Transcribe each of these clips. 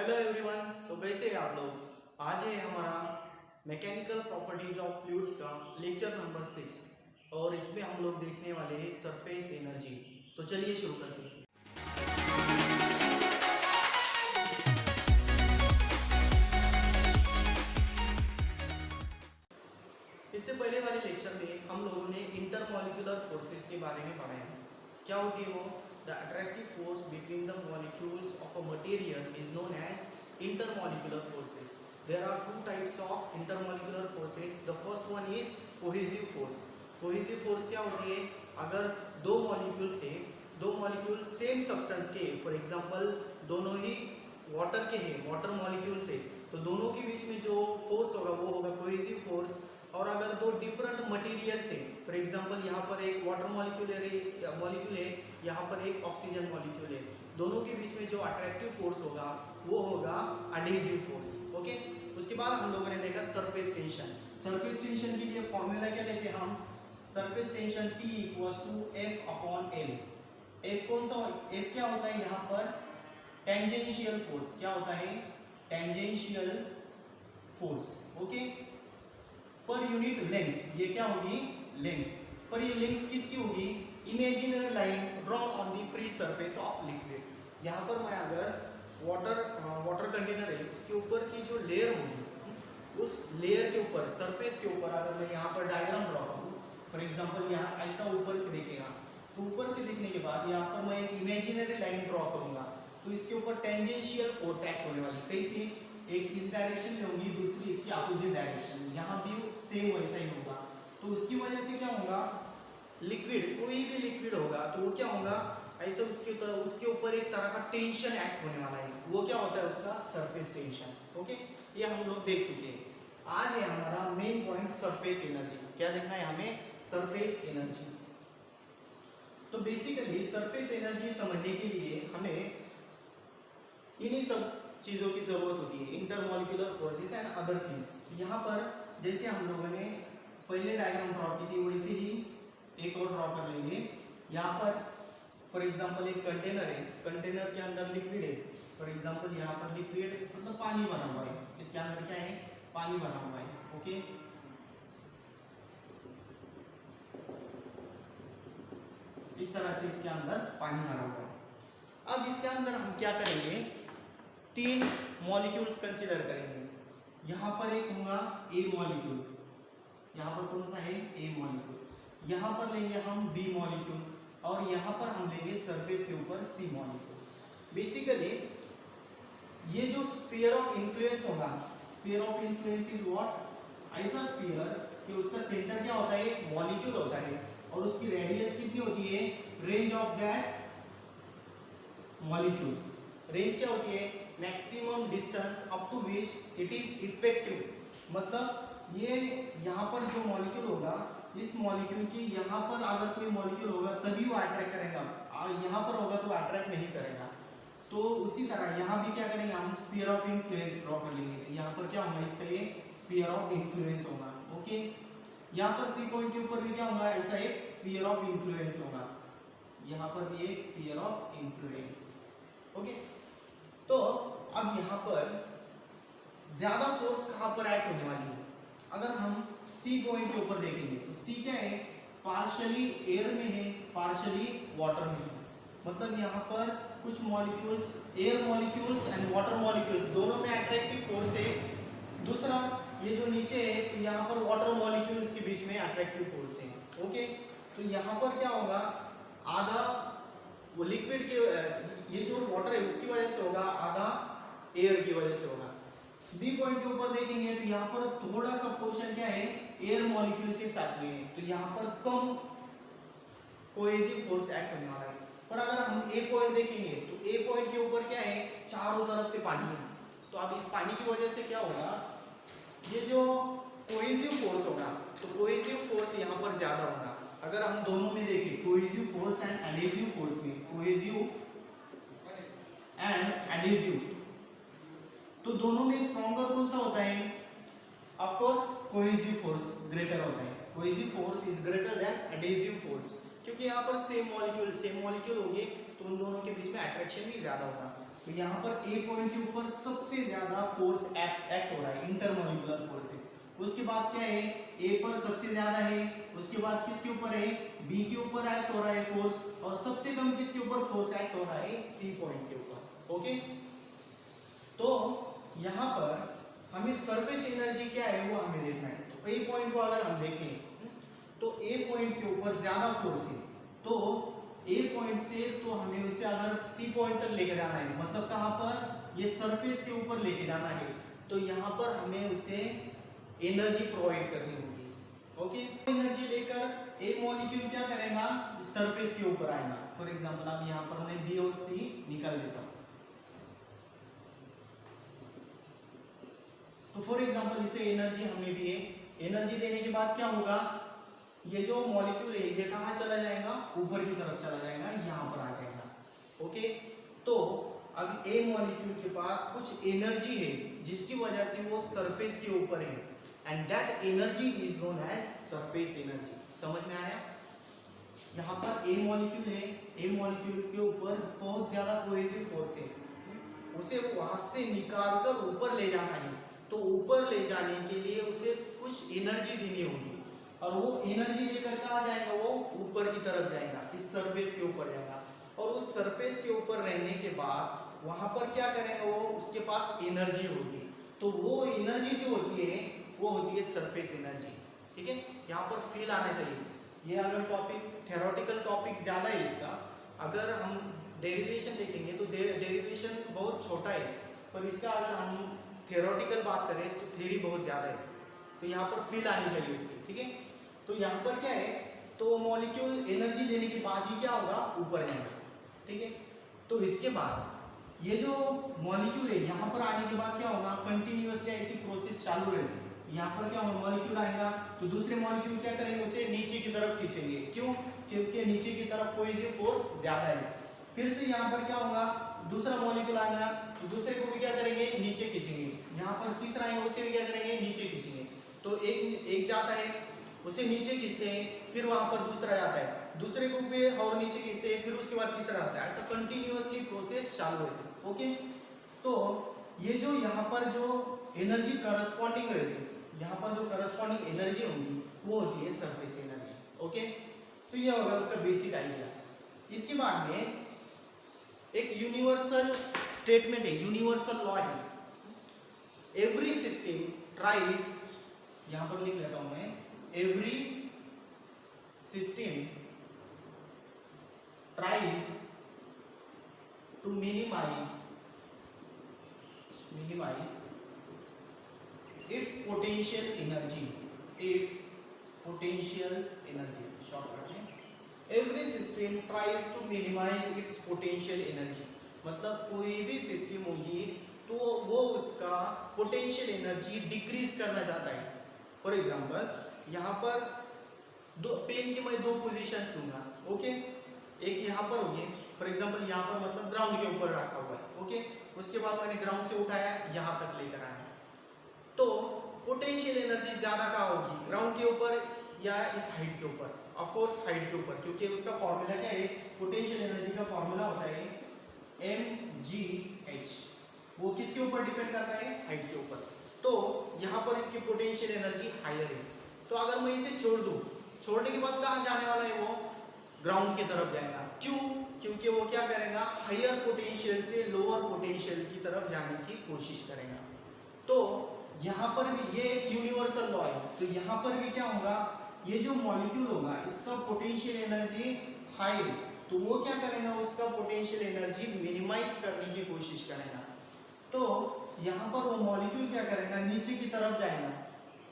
Hello everyone. तो कैसे हैं आप लोग। आज है हमारा मैकेनिकल प्रॉपर्टीज ऑफ फ्लूइड्स का लेक्चर नंबर 6 और इसमें हम लोग देखने वाले हैं सरफेस एनर्जी। तो चलिए शुरू करते हैं। इससे पहले वाले लेक्चर में हम लोगों ने इंटरमॉलिक्यूलर फोर्सेस के बारे में पढ़ा है। क्या होती है वो? The attractive force between the molecules of a material is known as intermolecular forces. There are two types of intermolecular forces. The first one is cohesive force. Cohesive force क्या होती है? अगर दो मॉलिक्यूल सेम सब्सटेंस के, for example दोनों ही water के हैं, water molecule से, तो दोनों के बीच में जो फोर्स होगा वो होगा कोहेसिव फोर्स। और अगर दो डिफरेंट मटेरियल से, फॉर एग्जांपल यहाँ पर एक वाटर मॉलिक्यूल है, यहाँ पर एक ऑक्सीजन मॉलिक्यूल है, दोनों के बीच में जो अट्रैक्टिव फोर्स होगा वो होगा एडहेसिव फोर्स। ओके। उसके बाद हम लोगों ने देखा सरफेस टेंशन। सरफेस टेंशन के लिए फॉर्मूला क्या लेते हैं हम? Surface tension T equals to F/L। F कौन सा? F क्या होता है यहाँ पर? Tangential force. क्या होता है? Tangential force. ओके। पर यूनिट लेंथ, ये क्या होगी? लेंथ। पर ये लेंथ किसकी होगी? Imaginary line drawn on the free surface of liquid. यहाँ पर मैं अगर वाटर कंटेनर है, उसके ऊपर की जो लेयर होगी, उस लेयर के ऊपर, सरफेस के ऊपर अगर मैं यहाँ पर डायग्राम ड्रॉ करूँ, फॉर एग्जांपल यहाँ ऐसा ऊपर से दिखेगा, तो ऊपर से दिखने के बाद यहाँ पर मैं एक इमेजिनरी लाइन ड्रॉ करूंगा, तो इसके ऊपर टेंजेंशियल फोर्स एक्ट होने वाली। कैसी? एक इस डायरेक्शन में होगी, दूसरी इसकी अपोजिट डायरेक्शन में। यहाँ भी सेम वैसा ही होगा। तो उसकी वजह से क्या होगा? लिक्विड, कोई भी लिक्विड होगा तो वो क्या होगा? ऐसा उसके ऊपर एक तरह का टेंशन एक्ट होने वाला है। वो क्या होता है? उसका सरफेस टेंशन। ओके, ये हम लोग देख चुके हैं। आज है हमारा मेन पॉइंट सरफेस एनर्जी। क्या देखना है हमें? Surface energy. तो बेसिकली सरफेस एनर्जी समझने के लिए हमें इन्हीं सब चीजों की जरूरत होती है, intermolecular forces and other things. यहाँ पर जैसे हम लोगों ने पहले डायग्राम ड्रॉ की थी, वैसे ही एक और ड्रॉ कर लेंगे। यहाँ पर फॉर एग्जांपल एक कंटेनर है, कंटेनर के अंदर लिक्विड है। फॉर एग्जांपल यहाँ पर लिक्विड मतलब पानी भरा हुआ है, इसके अंदर क्या है? पानी भरा हुआ है। ओके, इस तरह से इसके अंदर पानी भरा हुआ है। अब इसके अंदर हम क्या करेंगे? तीन मॉलिक्यूल्स कंसीडर करेंगे। यहाँ पर एक होगा ए मॉलिक्यूल, यहाँ पर कौन सा है? ए मॉलिक्यूल। यहाँ पर लेंगे हम बी मॉलिक्यूल, और यहाँ पर हम लेंगे सरफेस के ऊपर सी मॉलिक्यूल। बेसिकली ये जो स्फीयर ऑफ इन्फ्लुएंस होगा, sphere of influence is what? ऐसा स्फीयर कि उसका सेंटर क्या होता है? मॉलिक्यूल होता है, और उसकी रेडियस कितनी होती है? Range of that molecule. Range क्या होती है? Maximum distance up to which it is effective. मतलब ये यहाँ पर जो मॉलिक्यूल होगा, इस मॉलिक्यूल की यहाँ पर अगर कोई मॉलिक्यूल होगा तभी वो अट्रैक्ट करेगा, यहाँ पर होगा तो अट्रैक्ट नहीं करेगा। तो उसी तरह यहाँ भी क्या करेंगे हम? स्फीयर ऑफ इन्फ्लुएंस ड्रॉ कर लेंगे। तो यहाँ पर क्या होगा? इसका ये स्फीयर ऑफ इन्फ्लुएंस होगा। ओके, यहाँ पर सी पॉइंट के ऊपर भी क्या होगा? ऐसा एक स्फीयर ऑफ इन्फ्लुएंस होगा। यहाँ पर भी एक स्फीयर ऑफ इन्फ्लुएंस। ओके, तो अब यहाँ पर ज्यादा फोर्स कहाँ पर एक्ट होने वाली है? अगर हम सी पॉइंट के ऊपर देखेंगे तो सी क्या है? पार्शियली एयर में है, पार्शियली वाटर में है। मतलब यहाँ पर कुछ molecules, air molecules and water molecules, दोनों में अट्रैक्टिव फोर्स है। दूसरा ये जो नीचे है, तो यहाँ पर वाटर मॉलिक्यूल्स के बीच में अट्रैक्टिव फोर्स है। ओके, तो यहाँ पर क्या होगा? आधा वो लिक्विड के, ये जो वाटर है उसकी वजह से होगा, आधा एयर की वजह से होगा। बी पॉइंट के ऊपर देखेंगे तो यहाँ पर थोड़ा सा पोर्शन क्या है? एयर मॉलिक्यूल के साथ में है, तो यहाँ पर कम कोहेसिव फोर्स एक्ट होने वाला है। पर अगर हम ए पॉइंट देखेंगे तो ए पॉइंट के ऊपर क्या है? चारों तरफ से पानी है। तो अब इस पानी की वजह से क्या होगा? ये जो कोहेसिव फोर्स होगा, तो कोहेसिव फोर्स यहाँ पर ज्यादा होगा। अगर हम दोनों में देखें, cohesive force and adhesive force में, कोहेसिव एंड एडहेसिव, तो दोनों में स्ट्रॉन्गर कौन सा होता है? Of course cohesive force greater होता है। Cohesive force is greater than adhesive force, क्योंकि यहाँ पर सेम मॉलिक्यूल होंगे तो उन दोनों के बीच में अट्रैक्शन भी ज्यादा होगा। तो यहाँ पर ए पॉइंट के ऊपर सबसे ज्यादा फोर्स एक्ट हो रहा है, इंटरमोलिकुलर फोर्सेस। उसके बाद क्या है, ए पर सबसे ज्यादा है, उसके बाद किसके ऊपर है, बी के ऊपर एक्ट हो रहा है फोर्स, और सबसे कम किसके ऊपर फोर्स एक्ट हो रहा है, सी पॉइंट के ऊपर। ओके, तो यहाँ पर हमें सरफेस एनर्जी क्या है वो हमें देखना है। तो ए पॉइंट को अगर हम देखें तो ए पॉइंट के ऊपर ज्यादा फोर्स है, तो ए पॉइंट से तो हमें उसे अगर सी पॉइंट तक लेके जाना है, मतलब कहाँ पर, ये सरफेस के ऊपर लेके जाना है, तो यहाँ पर हमें उसे एनर्जी प्रोवाइड करनी होगी। ओके, एनर्जी लेकर ए मॉलिक्यूल क्या करेगा, सरफेस के ऊपर आएगा। फॉर एग्जांपल अब यहाँ पर मैं बी और सी निकाल देता हूँ। तो फॉर एग्जांपल इसे एनर्जी हमने दी है, एनर्जी देने के बाद क्या होगा, ये जो मॉलिक्यूल है ये कहाँ चला जाएगा, ऊपर की तरफ चला जाएगा, यहाँ पर आ जाएगा। ओके, तो अब ए मॉलिक्यूल के पास कुछ एनर्जी है जिसकी वजह से वो सरफेस के ऊपर है, and that energy is known as surface energy. समझ में आया? यहाँ पर ए मॉलिक्यूल है, ए मॉलिक्यूल के ऊपर बहुत ज्यादा कोहेसिव फोर्स है, उसे वहां से निकाल कर ऊपर ले जाना है। तो ऊपर ले जाने के लिए उसे कुछ एनर्जी देनी होगी, और वो एनर्जी लेकर कहाँ जाएगा, वो ऊपर की तरफ जाएगा, इस सरफेस के ऊपर जाएगा। और उस सरफेस के ऊपर रहने के बाद वहां पर क्या करेगा, वो उसके पास एनर्जी होगी। तो वो एनर्जी जो होती है वो होती है सरफेस एनर्जी। ठीक है, यहाँ पर फील आना चाहिए। ये अगर टॉपिक थ्योरेटिकल टॉपिक ज्यादा है इसका, अगर हम डेरिवेशन देखेंगे तो डेरिवेशन बहुत छोटा है, पर इसका अगर हम थ्योरेटिकल बात करें तो थ्योरी बहुत ज्यादा है। तो यहाँ पर फील आनी चाहिए उसकी। ठीक है, तो यहाँ पर क्या है, तो मॉलिक्यूल एनर्जी देने के बाद ही क्या होगा, ऊपर जाएगा। ठीक है, तो इसके बाद ये जो मॉलिक्यूल है यहाँ पर आने के बाद क्या होगा, कंटिन्यूअसली ऐसी प्रोसेस चालू रहेगी। यहाँ पर क्या होगा, मॉलिक्यूल आएगा तो दूसरे मॉलिक्यूल क्या करेंगे, उसे नीचे की तरफ खींचेंगे। क्यों? क्योंकि नीचे की तरफ कोहेसिव फोर्स ज्यादा है। फिर से यहाँ पर क्या होगा, दूसरा मॉलिक्यूल आएगा तो दूसरे को भी क्या करेंगे, नीचे खींचेंगे। यहाँ पर तीसरा है, उसे भी क्या करेंगे, नीचे खींचेंगे। तो एक जाता है, उसे नीचे खींचते हैं, फिर वहां पर दूसरा जाता है, दूसरे को भी और नीचे खींचते हैं, फिर उसके बाद तीसरा आता है। ऐसा कंटिन्यूअसली प्रोसेस चालू है। ओके, तो ये जो यहाँ पर जो एनर्जी करस्पॉन्डिंग रहती है, यहाँ पर जो करस्पॉन्डिंग एनर्जी होगी वो होती है सरफेस एनर्जी। ओके, तो ये होगा उसका बेसिक आइडिया। इसके बाद में एक यूनिवर्सल स्टेटमेंट है, यूनिवर्सल लॉ है, एवरी सिस्टम ट्राइज, यहां पर लिख लेता हूं मैं, every system tries to minimise its potential energy, shortcut में every system tries to minimise its potential energy. मतलब कोई भी सिस्टम होगी तो वो उसका पोटेंशियल एनर्जी डिक्रीज करना चाहता है। फॉर एग्जांपल यहाँ पर दो पेन के मैं दो पोजीशंस लूंगा। ओके, एक यहाँ पर होगी, फॉर एग्जांपल यहाँ पर मतलब ग्राउंड के ऊपर रखा हुआ है। ओके, उसके बाद मैंने ग्राउंड से उठाया, यहाँ तक लेकर आया, तो पोटेंशियल एनर्जी ज्यादा कहाँ होगी, ग्राउंड के ऊपर या इस हाइट के ऊपर? ऑफ कोर्स हाइट के ऊपर, क्योंकि उसका फॉर्मूला क्या है, पोटेंशियल एनर्जी का फॉर्मूला होता है mgh। वो किसके ऊपर डिपेंड करता है, हाइट के ऊपर। तो यहाँ पर इसकी पोटेंशियल एनर्जी हायर है। तो अगर मैं इसे छोड़ दूं, छोड़ने के बाद कहाँ जाने वाला है, वो ग्राउंड की तरफ जाएगा। क्यों? क्योंकि वो क्या करेगा, हायर पोटेंशियल से लोअर पोटेंशियल की तरफ जाने की कोशिश करेगा। तो यहाँ पर भी ये एक यूनिवर्सल लॉ है। तो यहाँ पर भी क्या होगा, ये जो मॉलिक्यूल होगा इसका पोटेंशियल एनर्जी हाई, तो वो क्या करेगा, उसका पोटेंशियल एनर्जी मिनिमाइज करने की कोशिश करेगा। तो यहाँ पर वो मॉलिक्यूल क्या करेगा, नीचे की तरफ जाएगा।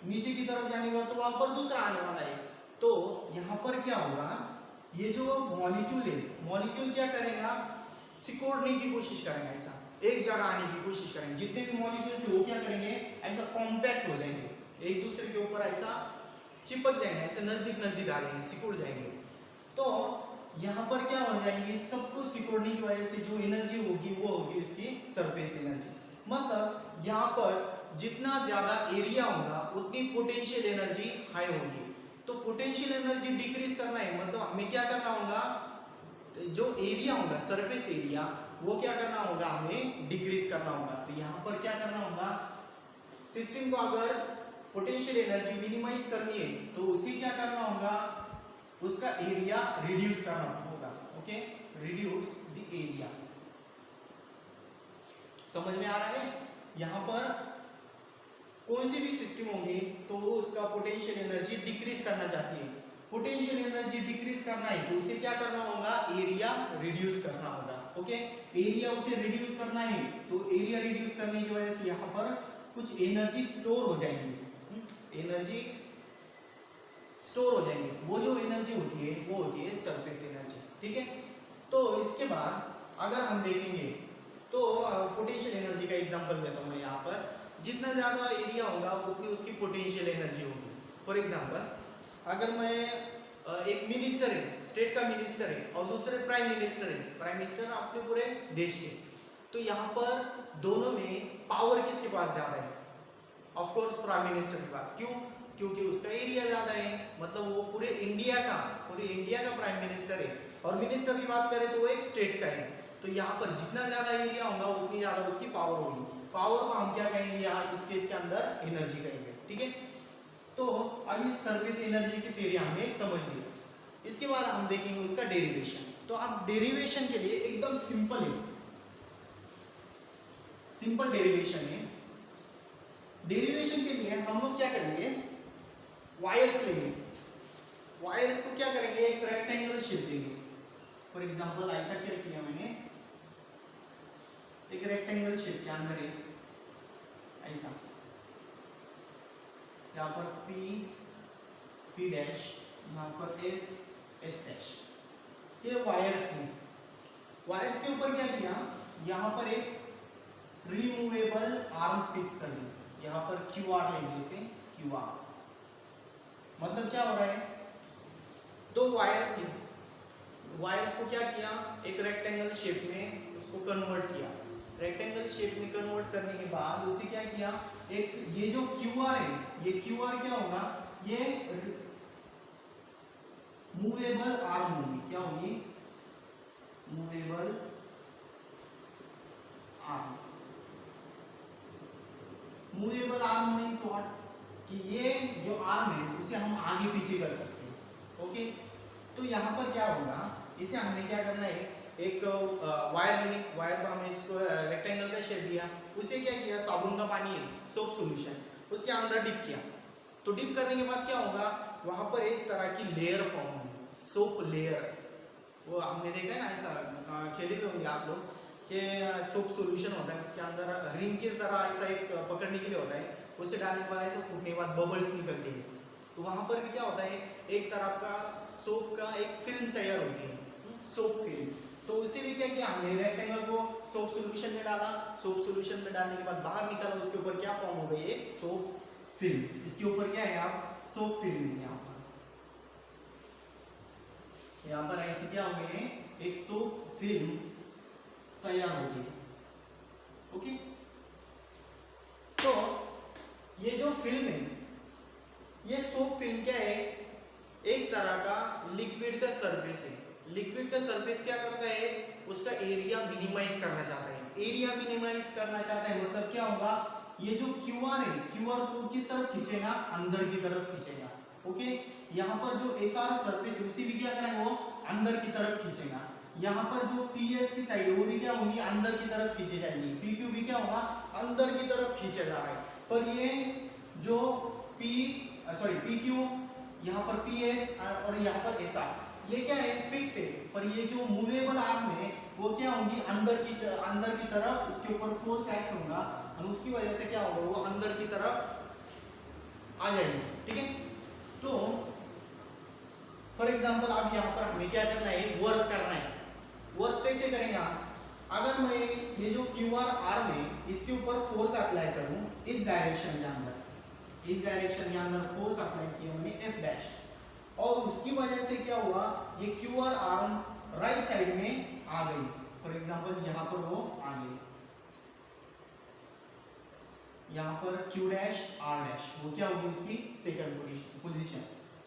नीचे की तरफ जाने के बाद तो वहां पर दूसरा आने वाला है। तो यहाँ पर क्या होगा, ये जो मॉलिक्यूल है, मॉलिक्यूल क्या करेगा, सिकोड़ने की कोशिश करेगा, ऐसा एक जगह आने की कोशिश करेंगे। जितने भी मॉलिक्यूल्स है वो क्या करेंगे, ऐसा कॉम्पैक्ट हो जाएंगे, एक दूसरे के ऊपर ऐसा चिपक जाएंगे, ऐसे नजदीक नजदीक आ जाएंगे, सिकुड़ जाएंगे। तो यहाँ पर क्या हो जाएंगे, सबको सिकुड़ने की वजह से जो एनर्जी होगी वो होगी इसकी सरफेस एनर्जी। मतलब यहाँ पर जितना ज्यादा एरिया होगा उतनी पोटेंशियल एनर्जी हाई होगी। तो पोटेंशियल एनर्जी डिक्रीज करना है, मतलब हमें क्या करना होगा, जो एरिया होगा सरफेस एरिया वो क्या करना होगा, हमें डिक्रीज करना होगा। तो यहाँ पर क्या करना होगा, सिस्टम को अगर पोटेंशियल एनर्जी मिनिमाइज करनी है तो उसे क्या करना होगा, उसका एरिया रिड्यूस करना होगा। Okay, reduce the area. समझ में आ रहा है? यहाँ पर कौन सी भी सिस्टम होगी तो वो उसका पोटेंशियल एनर्जी डिक्रीज करना चाहती है। पोटेंशियल एनर्जी डिक्रीज करना है तो उसे क्या करना होगा, एरिया रिड्यूस करना होगा। ओके, एरिया उसे रिड्यूस करना है तो एरिया रिड्यूस करने की वजह से यहाँ पर कुछ एनर्जी स्टोर हो जाएंगी, एनर्जी स्टोर हो जाएंगे। वो जो एनर्जी होती है वो होती है सरफेस एनर्जी। ठीक है, तो इसके बाद अगर हम देखेंगे तो पोटेंशियल एनर्जी का एग्जांपल देता हूँ मैं यहाँ पर। जितना ज़्यादा एरिया होगा उतनी उसकी पोटेंशियल एनर्जी होगी। फॉर एग्जांपल, अगर मैं एक मिनिस्टर है, स्टेट का मिनिस्टर है और दूसरे प्राइम मिनिस्टर है, प्राइम मिनिस्टर अपने पूरे देश के, तो यहाँ पर दोनों में पावर किसके पास ज़्यादा है? ऑफ कोर्स प्राइम मिनिस्टर के पास। क्यों? क्योंकि उसका एरिया ज़्यादा है, मतलब वो पूरे इंडिया का प्राइम मिनिस्टर है। और मिनिस्टर की बात करें तो वो एक स्टेट का है। तो यहाँ पर जितना ज़्यादा एरिया होगा उतनी ज़्यादा उसकी पावर होगी। पावर को हम क्या कहेंगे यहाँ इस केस के अंदर, एनर्जी कहेंगे। ठीक है, तो अभी सरफेस एनर्जी की थ्योरी हमने समझ ली। इसके बाद हम देखेंगे उसका डेरिवेशन। तो अब डेरिवेशन के लिए एकदम सिंपल है, सिंपल डेरिवेशन है। डेरिवेशन के लिए हम लोग क्या करेंगे, वायर्स लेंगे। वायर्स को क्या करेंगे, एक रेक्टेंगल शेप देंगे। फॉर एग्जांपल ऐसा क्या किया मैंने, एक रेक्टेंगल शेप के अंदर है ऐसा, यहाँ पर P डैश, यहाँ पर S डैश, ये वायर्स हैं। वायर्स के ऊपर क्या किया, यहाँ पर एक रिमूवेबल आर्म फिक्स कर दी। यहाँ पर QR लेंगे, इसे QR, मतलब क्या हो रहा है, दो वायर्स की, वायर्स को क्या किया, एक रेक्टेंगल शेप में उसको कन्वर्ट किया। रेक्टेंगल शेप में कन्वर्ट करने के बाद उसे क्या किया, एक ये जो QR है, ये QR क्या होगा, ये मूवेबल आर्म होगी। क्या होगी, movable arm. Movable arm means what, कि ये जो आर्म है उसे हम आगे पीछे कर सकते हैं। ओके, तो यहाँ पर क्या होगा, इसे हमने क्या करना है, एक वायर ली, वायर को हमने इसको रेक्टेंगल का शेप दिया, उसे क्या किया, साबुन का पानी है, सोप सॉल्यूशन, उसके अंदर डिप किया। तो डिप करने के बाद क्या होगा, वहाँ पर एक तरह की लेयर फॉर्म होगी, सोप लेयर। वो हमने देखा है ना, ऐसा खेले हुए होंगे आप लोग कि सोप सॉल्यूशन होता है, उसके अंदर रिंग की तरह ऐसा एक पकड़ने के लिए होता है, उसे डालने के बाद ऐसा फूटने के बाद बबल्स निकलती है। तो वहाँ पर भी क्या होता है, एक तरह का सोप का एक फिल्म तैयार होती है, सोप फिल्म। तो उसे भी क्या किया, हमने रेक्टेंगल को सोप सॉल्यूशन में डाला, सोप सॉल्यूशन में डालने के बाद बाहर निकाला, उसके ऊपर क्या फॉर्म हो गई, एक सोप फिल्म। इसके ऊपर क्या है, आप सोप फिल्म है। यहाँ पर ऐसे क्या हो गई है, एक सोप फिल्म तैयार हो गई। ओके, तो ये जो फिल्म है, ये सोप फिल्म क्या है, एक तरह का लिक्विड का सरफेस है। लिक्विड का सरफेस क्या करता है, उसका एरिया मिनिमाइज करना चाहता है। एरिया मिनिमाइज करना चाहता है मतलब क्या होगा, ये जो QR है, QR को किस तरफ खींचेगा, अंदर की तरफ खींचेगा। ओके, यहाँ पर जो SR सरफेस है उसी भी क्या करेगा, वो अंदर की तरफ खींचेगा। यहाँ पर जो PS की साइड है वो भी क्या होगी, अंदर की तरफ खींचे जाएंगी। PQ भी क्या होगा, अंदर की तरफ खींचा जा रहा है। पर ये जो PQ, यहाँ पर PS और यहाँ पर SR, ये क्या है, फिक्स है। पर ये जो मूवेबल आर्म है वो क्या होगी, अंदर की तरफ उसके ऊपर फोर्स एक्ट होगा और उसकी वजह से क्या होगा, वो अंदर की तरफ आ जाएगी। ठीक है, तो फॉर एग्जांपल अब यहाँ पर हमें क्या करना है, वर्क करना है। वर्क कैसे करेंगे आप, अगर मैं ये जो QR आर्म है इसके ऊपर फोर्स अप्लाई करूं, इस डायरेक्शन के अंदर, इस डायरेक्शन के अंदर फोर्स अप्लाई किया मैंने F डैश, और उसकी वजह से क्या हुआ, ये QR आर्म राइट साइड में आ गई। फॉर एग्जांपल यहाँ पर वो आ गई, यहाँ पर Q डैश R डैश, वो क्या होगी, उसकी सेकंड पोजीशन।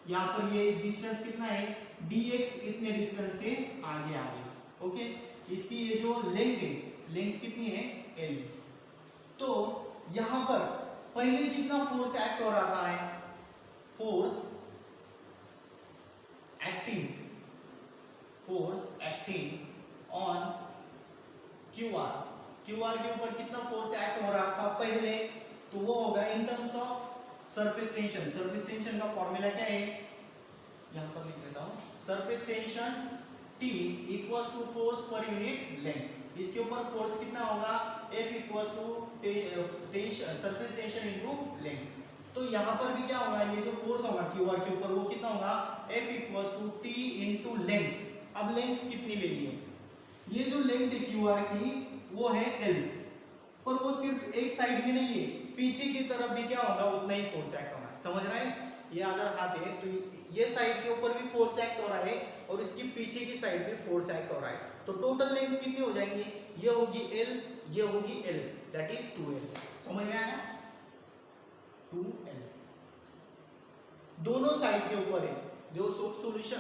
यहाँ पर ये डिस्टेंस कितना है, dx, इतने डिस्टेंस से आगे आ गई। ओके, इसकी ये जो लेंथ है, लेंथ कितनी है L। तो यहां पर पहले कितना फोर्स एक्ट हो रहा है, फोर्स एक्टिंग ऑन QR के ऊपर कितना फोर्स एक्ट हो रहा था पहले, तो वो होगा in terms of surface tension. Surface tension का फॉर्मूला क्या है, यहां पर लिख देता हूं, surface tension T equals to force per unit length. इसके ऊपर फोर्स कितना होगा, F equals to surface tension into length. तो यहाँ पर भी क्या होगा, ये जो फोर्स होगा QR के ऊपर वो कितना होगा, F equals to T into length. अब लेंथ कितनी ले ली है, ये जो लेंथ है QR की वो है L, पर वो सिर्फ एक साइड में नहीं है, पीछे की तरफ भी क्या होगा उतना ही फोर्स एक्ट होगा। समझ रहा है, ये अगर हाथ है तो ये साइड के ऊपर भी फोर्स एक्ट हो रहा है और इसकी पीछे की साइड भी फोर्स एक्ट हो रहा है। तो टोटल लेंथ कितनी हो जाएंगी, ये होगी L, ये होगी L, दैट इज 2L। समझ में आया, 2L दोनों साइड के ऊपर है। जो सोप सॉल्यूशन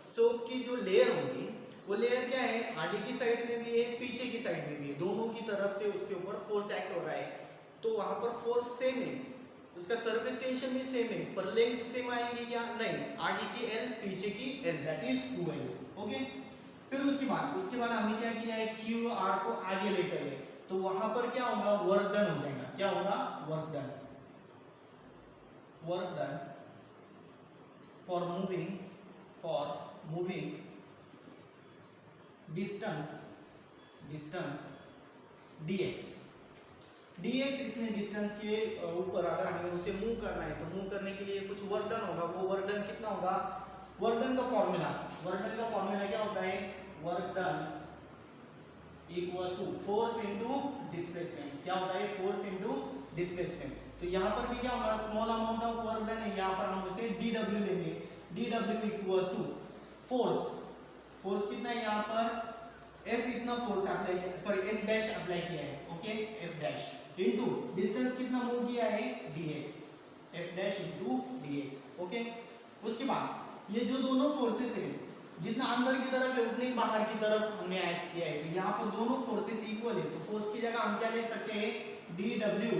सोप की जो लेयर होगी वो लेयर क्या है, आगे की साइड में भी है पीछे की साइड में भी है, दोनों की तरफ से उसके ऊपर फोर्स एक्ट हो रहा है। तो वहां पर फोर्स सेम है, उसका सरफेस टेंशन भी सेम है, पर लेंथ सेम आएगी क्या, नहीं, आगे की L पीछे की L, that is 2L। Okay, फिर उसके बाद हमने क्या किया है, QR को आगे लेकर गए, तो वहां पर क्या होगा, वर्क डन हो जाएगा। क्या होगा, work done for moving distance dx इतने डिस्टेंस के ऊपर अगर हमें उसे मूव करना है, तो मूव करने के लिए कुछ वर्क डन होगा। वो वर्क डन कितना होगा, वर्क डन का फॉर्मूला क्या होता है, work done equals to force into displacement. क्या होता है, फोर्स इनटू डिस्प्लेसमेंट। तो यहाँ पर भी क्या होगा, small amount of work done है, यहाँ पर हम उसे dw लेंगे। dw इक्वल्स टू फोर्स कितना है, यहाँ पर F इतना फोर्स अप्लाई किया, सॉरी F डैश अप्लाई किया है, okay, F dash into distance कितना मूव किया है, dx, F dash into dx। Okay, उसके बाद ये जो दोनों फोर्सेस है, जितना अंदर की तरफ है उतने ही बाहर की तरफ हमने ऐड किया है, तो यहाँ पर दोनों फोर्सेस इक्वल है। तो फोर्स की जगह हम क्या ले सकते हैं, dw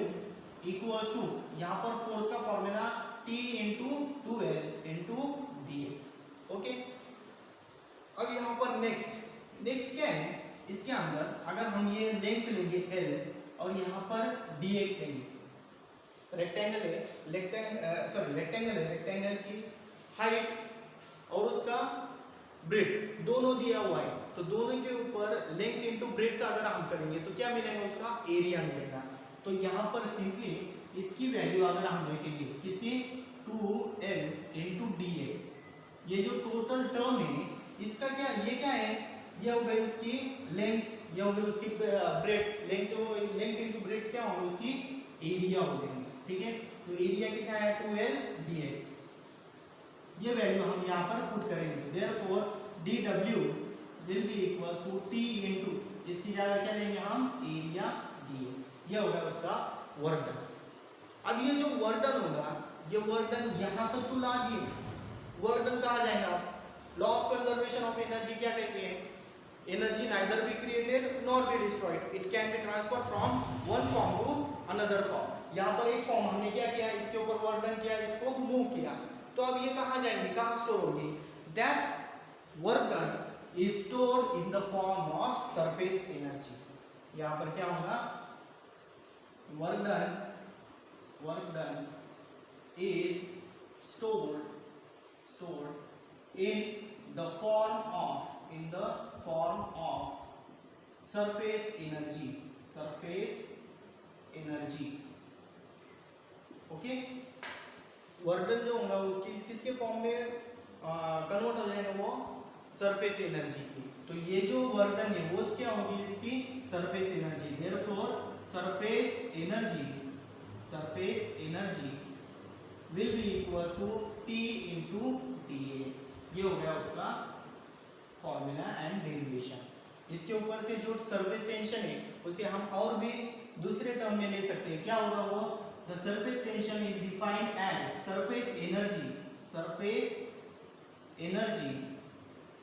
इक्वल्स टू, यहाँ पर फोर्स का formula T into 2L into dx। Okay, अब यहाँ पर नेक्स्ट क्या है, इसके अंदर अगर हम ये लेंथ लेंगे L और यहाँ पर dx लेंगे, रेक्टेंगल की हाइट और उसका ब्रेड्थ दोनों दिया हुआ है, तो दोनों के ऊपर लेंथ इनटू ब्रेड्थ अगर हम करेंगे तो क्या मिलेगा, उसका एरिया मिलेगा। तो यहाँ पर सिंपली इसकी वैल्यू अगर हम देखेंगे, किसकी, 2L इनटू dx, ये जो टोटल टर्म है इसका क्या, ये क्या है, ये हो गई उसकी लेंथ, ये हो गई उसकी ब्रेड्थ। लेंथ इनटू ब्रेड्थ क्या होगा, उसकी एरिया हो जाएगी। ठीक है, तो एरिया कितना है, 2L dx, ये वैल्यू हम यहाँ पर पुट करेंगे। Therefore dw will be equals to T into, इसकी जगह क्या लेंगे हम, एरिया dA, ये होगा उसका वर्क डन। अब ये जो वर्क डन होगा, ये वर्क डन यहाँ तक तो ला दिए, वर्क डन कहा जाएगा, law of conservation of energy क्या कहते हैं, energy neither be created nor be destroyed, it can be transfer from one form to another form. यहाँ पर एक फॉर्म हमने क्या किया, इसके ऊपर वर्क डन किया, इसको मूव किया, तो अब ये कहाँ जाएंगी, कहाँ स्टोर होगी, that work done is stored in the form of surface energy. यहाँ पर क्या होगा, work done is stored in the form of surface energy। Okay, work done जो होगा उसकी किसके फॉर्म में कन्वर्ट हो जाएगा, वो सरफेस एनर्जी की। तो ये जो वर्क डन है वो क्या होगी, इसकी surface energy. Therefore surface energy will be equals to T into dA। ये हो गया उसका फॉर्मूला एंड डेरिवेशन। इसके ऊपर से जो सरफेस टेंशन है उसे हम और भी दूसरे टर्म में ले सकते हैं। क्या होगा वो, the surface tension is defined as surface energy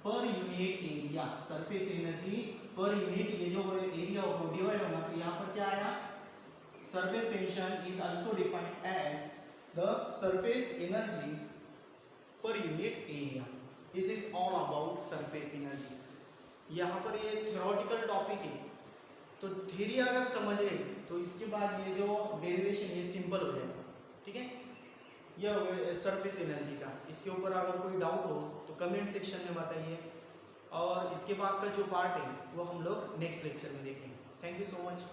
per unit area. Surface energy per unit ये जो एरिया वो डिवाइड होगा, तो यहाँ पर क्या आया, surface tension is also defined as the surface energy per unit area. This is all about surface energy. यहाँ पर ये थ्योरेटिकल टॉपिक है, तो थ्योरी अगर समझ गए तो इसके बाद ये जो डेरिवेशन ये सिंपल हो जाएगा। ठीक है, यह हो गया सरफेस एनर्जी का। इसके ऊपर अगर कोई डाउट हो तो कमेंट सेक्शन में बताइए, और इसके बाद का जो पार्ट है वो हम लोग नेक्स्ट लेक्चर में देखेंगे। Thank you so much.